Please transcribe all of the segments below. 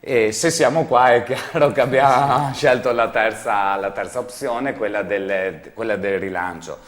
E se siamo qua è chiaro che abbiamo scelto la terza opzione, quella del rilancio,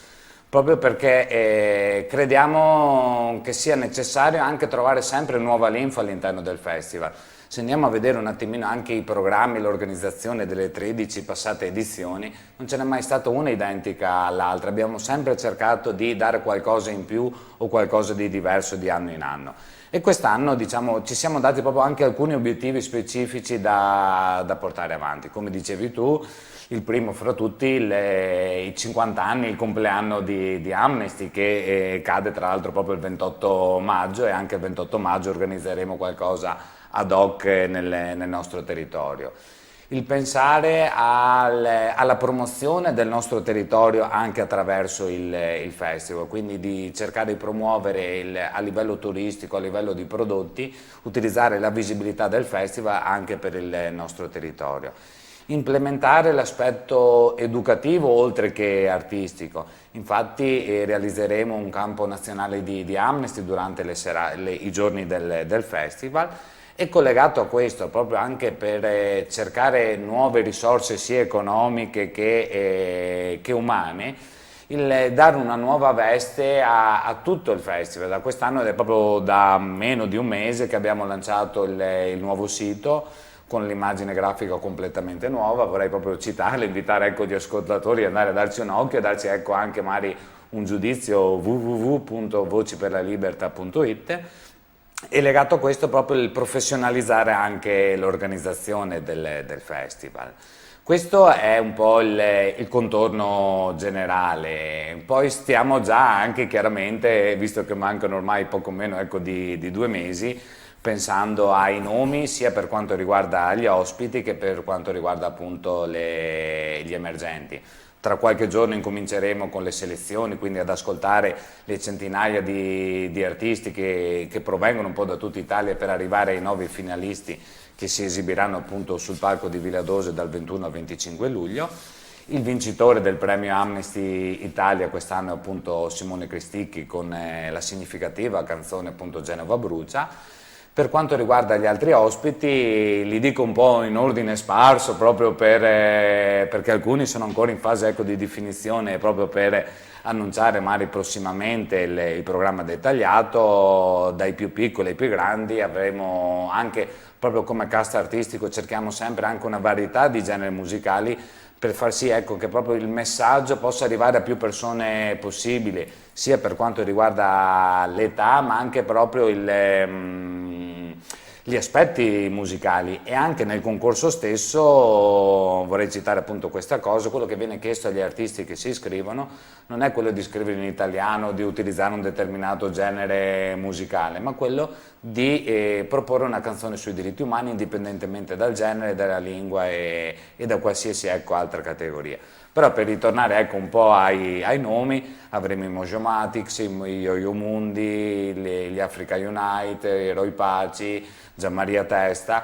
proprio perché crediamo che sia necessario anche trovare sempre nuova linfa all'interno del festival. Se andiamo a vedere un attimino anche i programmi, l'organizzazione delle 13 passate edizioni, non ce n'è mai stata una identica all'altra, abbiamo sempre cercato di dare qualcosa in più o qualcosa di diverso di anno in anno. E quest'anno, diciamo, ci siamo dati proprio anche alcuni obiettivi specifici da portare avanti. Come dicevi tu, il primo fra tutti, i 50 anni, il compleanno di Amnesty, che cade tra l'altro proprio il 28 maggio, e anche il 28 maggio organizzeremo qualcosa ad hoc nel nostro territorio. Il pensare alla promozione del nostro territorio anche attraverso il festival, quindi di cercare di promuovere a livello turistico, a livello di prodotti, utilizzare la visibilità del festival anche per il nostro territorio. Implementare l'aspetto educativo oltre che artistico, infatti realizzeremo un campo nazionale di Amnesty durante i giorni del festival, e collegato a questo, proprio anche per cercare nuove risorse sia economiche che umane, dare una nuova veste a tutto il festival. Da quest'anno, ed è proprio da meno di un mese che abbiamo lanciato il nuovo sito con l'immagine grafica completamente nuova. Vorrei proprio citarla, invitare, ecco, gli ascoltatori ad andare a darci un occhio e darci, ecco, anche magari un giudizio: www.vociperlalibertà.it. E legato a questo proprio il professionalizzare anche l'organizzazione del festival. Questo è un po' il contorno generale. Poi stiamo già anche chiaramente, visto che mancano ormai poco meno, ecco, di 2 mesi, pensando ai nomi sia per quanto riguarda gli ospiti che per quanto riguarda appunto gli emergenti. Tra qualche giorno incominceremo con le selezioni, quindi ad ascoltare le centinaia di artisti che provengono un po' da tutta Italia per arrivare ai 9 finalisti che si esibiranno appunto sul palco di Villa Dose dal 21 al 25 luglio. Il vincitore del premio Amnesty Italia quest'anno è appunto Simone Cristicchi con la significativa canzone appunto Genova Brucia. Per quanto riguarda gli altri ospiti, li dico un po' in ordine sparso, proprio perché alcuni sono ancora in fase, ecco, di definizione, proprio per annunciare magari prossimamente il programma dettagliato. Dai più piccoli ai più grandi avremo anche, proprio come cast artistico, cerchiamo sempre anche una varietà di generi musicali per far sì, ecco, che proprio il messaggio possa arrivare a più persone possibile, sia per quanto riguarda l'età, ma anche proprio gli aspetti musicali. E anche nel concorso stesso vorrei citare appunto questa cosa: quello che viene chiesto agli artisti che si iscrivono non è quello di scrivere in italiano, di utilizzare un determinato genere musicale, ma quello di proporre una canzone sui diritti umani indipendentemente dal genere, dalla lingua e da qualsiasi, ecco, altra categoria. Però per ritornare, ecco, un po' ai nomi, avremo i Mojomatics, i Yo-Yo Mundi, gli Africa Unite, i Roy Paci, Gianmaria Testa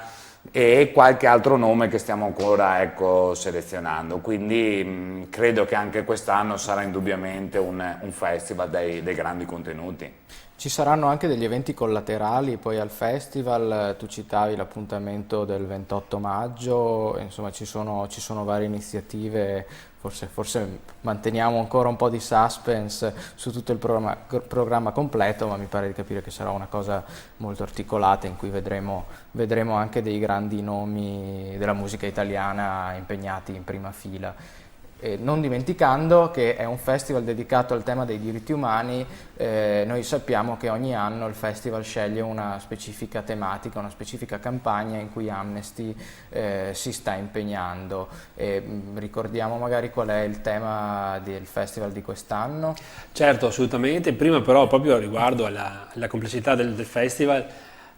e qualche altro nome che stiamo ancora, ecco, selezionando. Quindi credo che anche quest'anno sarà indubbiamente un festival dei grandi contenuti. Ci saranno anche degli eventi collaterali poi al festival, tu citavi l'appuntamento del 28 maggio, insomma ci sono varie iniziative, forse manteniamo ancora un po' di suspense su tutto il programma completo, ma mi pare di capire che sarà una cosa molto articolata in cui vedremo anche dei grandi nomi della musica italiana impegnati in prima fila. Non dimenticando che è un festival dedicato al tema dei diritti umani. Noi sappiamo che ogni anno il festival sceglie una specifica tematica, una specifica campagna in cui Amnesty si sta impegnando. Ricordiamo magari qual è il tema del festival di quest'anno? Certo, assolutamente. Prima però, proprio riguardo alla complessità del festival,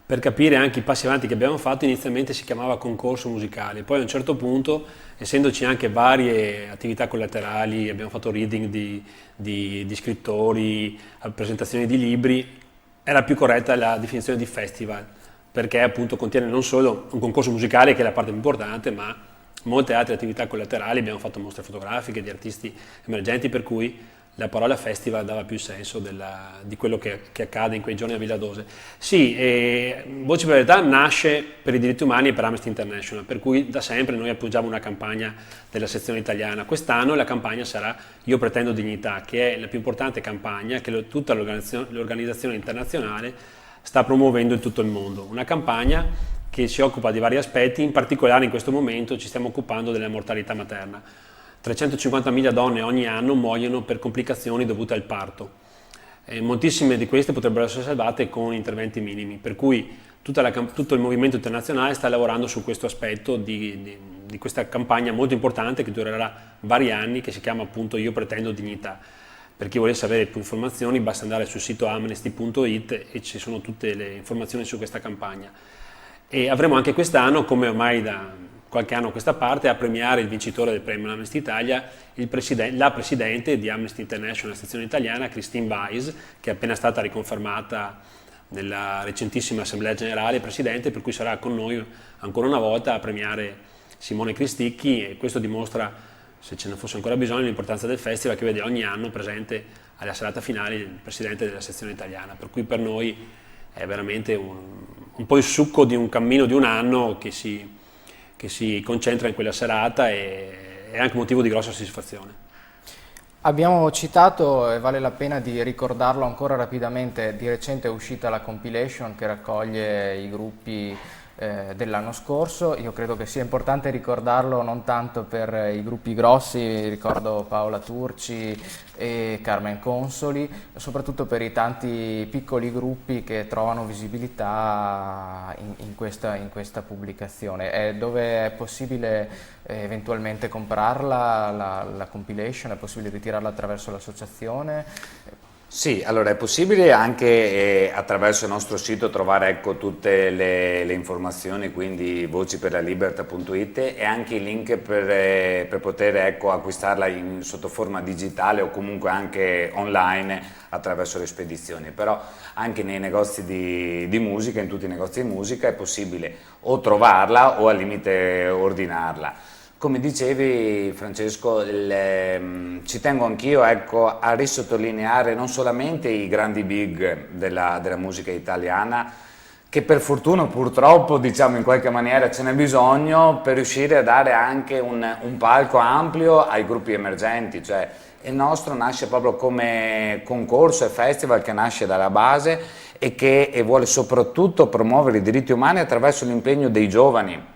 per capire anche i passi avanti che abbiamo fatto, inizialmente si chiamava concorso musicale, poi a un certo punto, essendoci anche varie attività collaterali, abbiamo fatto reading di scrittori, presentazioni di libri, era più corretta la definizione di festival, perché appunto contiene non solo un concorso musicale, che è la parte più importante, ma molte altre attività collaterali. Abbiamo fatto mostre fotografiche di artisti emergenti, per cui la parola festival dava più senso di quello che accade in quei giorni a Villa d'Ose. Sì, Voci per la Verità nasce per i diritti umani e per Amnesty International, per cui da sempre noi appoggiamo una campagna della sezione italiana. Quest'anno la campagna sarà Io pretendo dignità, che è la più importante campagna che tutta l'organizzazione internazionale sta promuovendo in tutto il mondo. Una campagna che si occupa di vari aspetti, in particolare in questo momento ci stiamo occupando della mortalità materna. 350.000 donne ogni anno muoiono per complicazioni dovute al parto. Moltissime di queste potrebbero essere salvate con interventi minimi, per cui tutto il movimento internazionale sta lavorando su questo aspetto di questa campagna molto importante che durerà vari anni, che si chiama appunto Io pretendo dignità. Per chi volesse avere più informazioni basta andare sul sito amnesty.it e ci sono tutte le informazioni su questa campagna. E avremo anche quest'anno, come ormai da qualche anno a questa parte, a premiare il vincitore del premio Amnesty Italia, la presidente di Amnesty International sezione italiana, Christine Weiss, che è appena stata riconfermata nella recentissima Assemblea Generale presidente, per cui sarà con noi ancora una volta a premiare Simone Cristicchi, e questo dimostra, se ce ne fosse ancora bisogno, l'importanza del festival, che vede ogni anno presente alla serata finale il presidente della sezione italiana, per cui per noi è veramente un po' il succo di un cammino di un anno che si concentra in quella serata, e è anche motivo di grossa soddisfazione. Abbiamo citato, e vale la pena di ricordarlo ancora rapidamente, di recente è uscita la compilation che raccoglie i gruppi dell'anno scorso. Io credo che sia importante ricordarlo non tanto per i gruppi grossi, ricordo Paola Turci e Carmen Consoli, soprattutto per i tanti piccoli gruppi che trovano visibilità in questa pubblicazione. Dove è possibile eventualmente comprarla la compilation? È possibile ritirarla attraverso l'associazione? Sì, allora è possibile anche attraverso il nostro sito trovare, ecco, tutte le informazioni, quindi vociperlalibertà.it, e anche i link per poter, ecco, acquistarla sotto forma digitale o comunque anche online attraverso le spedizioni. Però anche nei negozi di musica, in tutti i negozi di musica, è possibile o trovarla o al limite ordinarla. Come dicevi Francesco, ci tengo anch'io, ecco, a risottolineare non solamente i grandi big della musica italiana, che per fortuna o purtroppo, diciamo, in qualche maniera ce n'è bisogno per riuscire a dare anche un palco ampio ai gruppi emergenti. Cioè, il nostro nasce proprio come concorso e festival che nasce dalla base e vuole soprattutto promuovere i diritti umani attraverso l'impegno dei giovani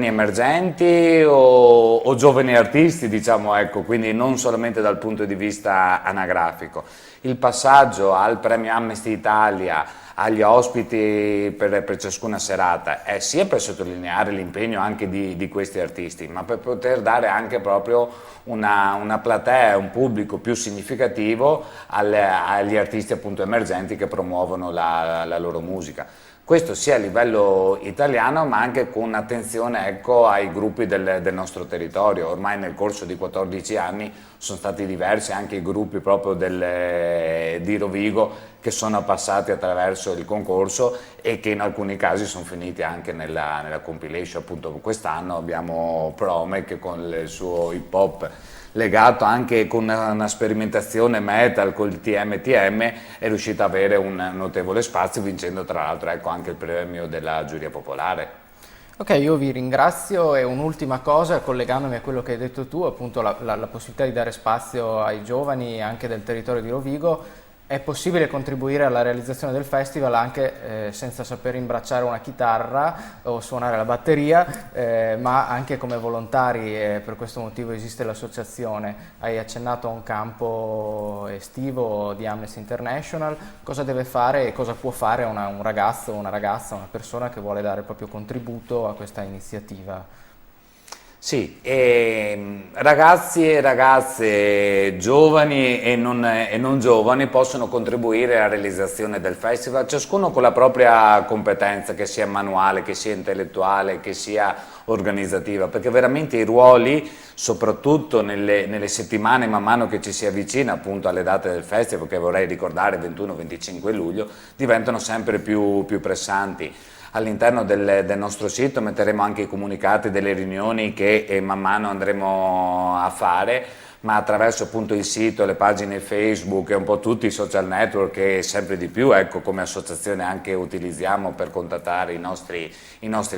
emergenti o giovani artisti, diciamo, ecco, quindi non solamente dal punto di vista anagrafico. Il passaggio al premio Amnesty Italia, agli ospiti per ciascuna serata, è sia per sottolineare l'impegno anche di questi artisti, ma per poter dare anche proprio una platea, un pubblico più significativo agli artisti appunto emergenti che promuovono la loro musica. Questo sia a livello italiano, ma anche con attenzione, ecco, ai gruppi del nostro territorio. Ormai nel corso di 14 anni sono stati diversi anche i gruppi proprio di Rovigo che sono passati attraverso il concorso e che in alcuni casi sono finiti anche nella compilation. Appunto quest'anno abbiamo Prome che con il suo hip hop legato anche con una sperimentazione metal col TMTM è riuscita ad avere un notevole spazio, vincendo tra l'altro, ecco, anche il premio della giuria popolare. Ok, io vi ringrazio, e un'ultima cosa, collegandomi a quello che hai detto tu, appunto la possibilità di dare spazio ai giovani anche del territorio di Rovigo. È possibile contribuire alla realizzazione del festival anche senza saper imbracciare una chitarra o suonare la batteria, ma anche come volontari, e per questo motivo esiste l'associazione. Hai accennato a un campo estivo di Amnesty International. Cosa deve fare e cosa può fare un ragazzo, una ragazza, una persona che vuole dare il proprio contributo a questa iniziativa? Sì, ragazzi e ragazze giovani e non giovani possono contribuire alla realizzazione del festival, ciascuno con la propria competenza, che sia manuale, che sia intellettuale, che sia organizzativa, perché veramente i ruoli, soprattutto nelle settimane man mano che ci si avvicina appunto alle date del festival, che vorrei ricordare 21-25 luglio, diventano sempre più pressanti. All'interno del nostro sito metteremo anche i comunicati delle riunioni che man mano andremo a fare, ma attraverso appunto il sito, le pagine Facebook e un po' tutti i social network che sempre di più, ecco, come associazione anche utilizziamo per contattare i nostri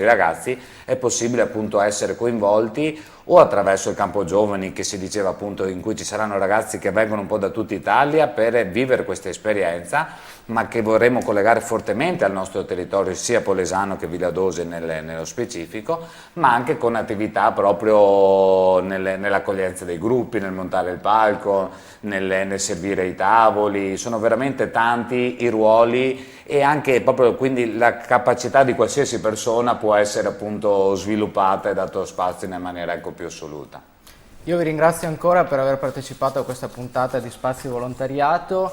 ragazzi, è possibile appunto essere coinvolti o attraverso il campo giovani che si diceva appunto, in cui ci saranno ragazzi che vengono un po' da tutta Italia per vivere questa esperienza, ma che vorremmo collegare fortemente al nostro territorio, sia polesano che viladose nello specifico, ma anche con attività proprio nell'accoglienza dei gruppi, nel montare il palco, nel servire i tavoli. Sono veramente tanti i ruoli e anche proprio quindi la capacità di qualsiasi persona può essere appunto sviluppata e dato spazio in maniera ecco, più assoluta. Io vi ringrazio ancora per aver partecipato a questa puntata di Spazi Volontariato,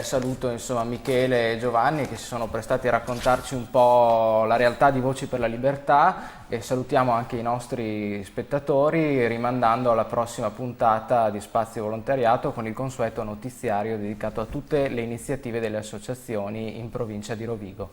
saluto insomma Michele e Giovanni che si sono prestati a raccontarci un po' la realtà di Voci per la Libertà e salutiamo anche i nostri spettatori rimandando alla prossima puntata di Spazi Volontariato con il consueto notiziario dedicato a tutte le iniziative delle associazioni in provincia di Rovigo.